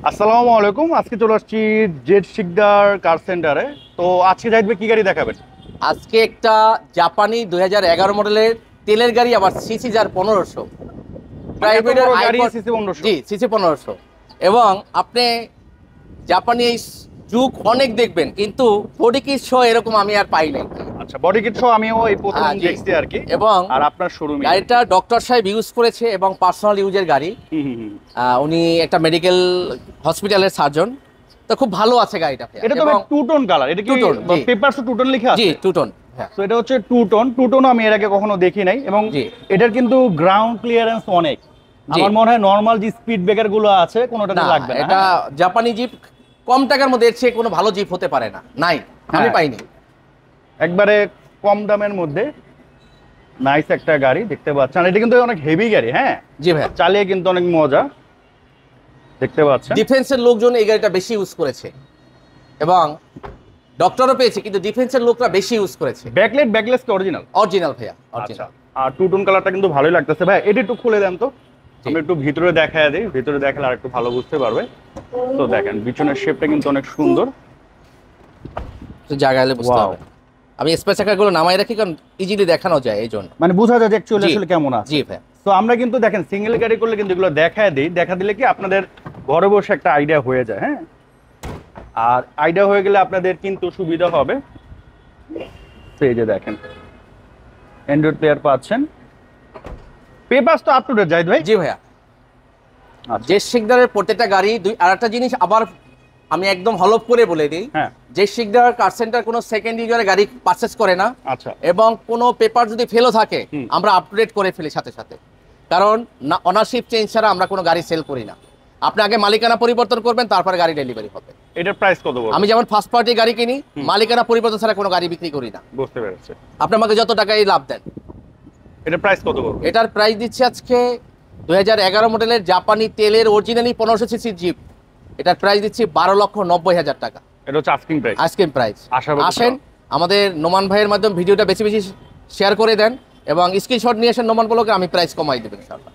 আসসালামু আলাইকুম। আজকে চলে আসছি জেড শিকদার কার সেন্টারে। তো আজকে জাহিদ ভাই কি গাড়ি দেখাবেন? আজকে একটা জাপানি 2011 মডেলের তেলের গাড়ি, আবার সিসি যার 1500, মানে এত প্রাইভেটের বড় গাড়ি আইকন। সিসি 1500? জি, সিসি 1500। এবং আপনি জাপানি এই যুগ অনেক দেখবেন, কিন্তু বডি কিট সহ এরকম আমি আর পাই নাই। আচ্ছা, বডি কিট সহ আমিও এই প্রথম জি। দেখছি আর কি। এবং আর আপনার শোরুমে গাড়িটা ডক্টর সাহেব ইউজ করেছে এবং পার্সোনাল ইউজের গাড়ি। উনি একটা মেডিকেল হসপিটালের সার্জন, তো খুব ভালো আছে গাড়িটা। এটা তো টু টোন কালার, এটা কি টু টোন, জি। পেপারস টু টোন লেখা জি, আছে? Two tone. হ্যাঁ, তো এটা হচ্ছে টু টোন। টু টোন আমি এর আগে কখনো দেখি নাই। এবং জি। এটার কিন্তু গ্রাউন্ড ক্লিয়ারেন্স অনেক। জি। আমার মনে হয় নরমাল যে স্পিড ব্রেকার গুলো আছে কোনোটাতে না, লাগবে না। এটা জাপানি জিপ কম টাকার মধ্যে এর চেয়ে কোনো ভালো জিপ হতে পারে না, নাই, আমি হ্যাঁ। পাইনি। একবারে কম দামের মধ্যে নাইস একটা গাড়ি দেখতে পাচ্ছেন। এটা কিন্তু অনেক হেভি গাড়ি, হ্যাঁ, জি ভাই, চালিয়ে কিন্তু অনেক মজা দেখতে পাচ্ছেন। ডিফেন্সের লোকজন এই গাড়িটা বেশি ইউজ করেছে এবং ডক্টরও পেয়েছে, কিন্তু ডিফেন্সের লোকরা বেশি ইউজ করেছে। ব্যাকলেস কি অরিজিনাল? অরিজিনাল ভাইয়া, আচ্ছা। অরিজিনাল। আর টু টোন কালারটা কিন্তু ভালোই লাগতেছে ভাই। এটা একটু খুলে দেন তো, জি। আমি একটু ভিতরে দেখায় দিই। ভিতরে দেখালে আর একটু ভালো বুঝতে পারবে। তো দেখেন পিছনের শেপটা কিন্তু অনেক সুন্দর। জায়গা হলে বুঝতে Wow. হবে। আমি স্পেস চাকাগুলো নামাই রাখি, কারণ ইজিলি দেখানো যায় এই জন্য। মানে বোঝা যায় যে অ্যাকচুয়ালি জি। আসলে কেমন আছে। জি ভাইয়া। তো আমরা কিন্তু দেখেন সিঙ্গেল গাড়ি করলে কিন্তু এগুলো দেখায় দিই। দেখা দিলে কি আপনাদের ঘরে বসে একটা আইডিয়া হয়ে যায়, হ্যাঁ। আর আইডিয়া হয়ে গেলে আপনাদের কিন্তু সুবিধা হবে। তো এই যে দেখেন অ্যান্ড্রয়েড প্লেয়ার পাচ্ছেন। পেপারস তো আপ টু ডেট জাহিদ ভাই? জি ভাইয়া। আচ্ছা। যে শিকদারের প্রত্যেকটা গাড়ি আর একটা জিনিস আবার আমি একদম হলফ করে বলে দিই, হ্যাঁ। যে শিকদার কার সেন্টার কোনো সেকেন্ড ইউজারের গাড়ি পারচেস করে না। আচ্ছা। এবং কোনো পেপার যদি ফেলও থাকে হুম। আমরা আপডেট করে ফেলি সাথে সাথে, কারণ না, অনারশিপ চেঞ্জ ছাড়া আমরা কোনো গাড়ি সেল করি না। আপনি আগে মালিকানা পরিবর্তন করবেন, তারপরে গাড়ি ডেলিভারি হবে। এটার প্রাইস কত বলবো? আমি যেমন ফার্স্ট পার্টি গাড়ি কিনি, মালিকানা পরিবর্তন ছাড়া কোনো গাড়ি বিক্রি করি না। বুঝতে পেরেছি। আপনি আমাকে যত টাকাই লাভ দেন। এটার প্রাইস কত বলবো? এটার প্রাইস দিচ্ছে আজকে 2011 মডেলের জাপানি তেলের অরিজিনালি 1500 সিসি জিপ, এটার প্রাইস দিচ্ছি 12,90,000 টাকা। এটা হচ্ছে আস্কিং প্রাইস। Ice cream price. আশাবাদী আসেন, আমাদের নোমান ভাইয়ের মাধ্যমে ভিডিওটা বেশি বেশি শেয়ার করে দেন এবং স্ক্রিনশট নিয়ে আসেন নোমান ব্লগে, আমি প্রাইস কমাই দেবেন ইনশাআল্লাহ।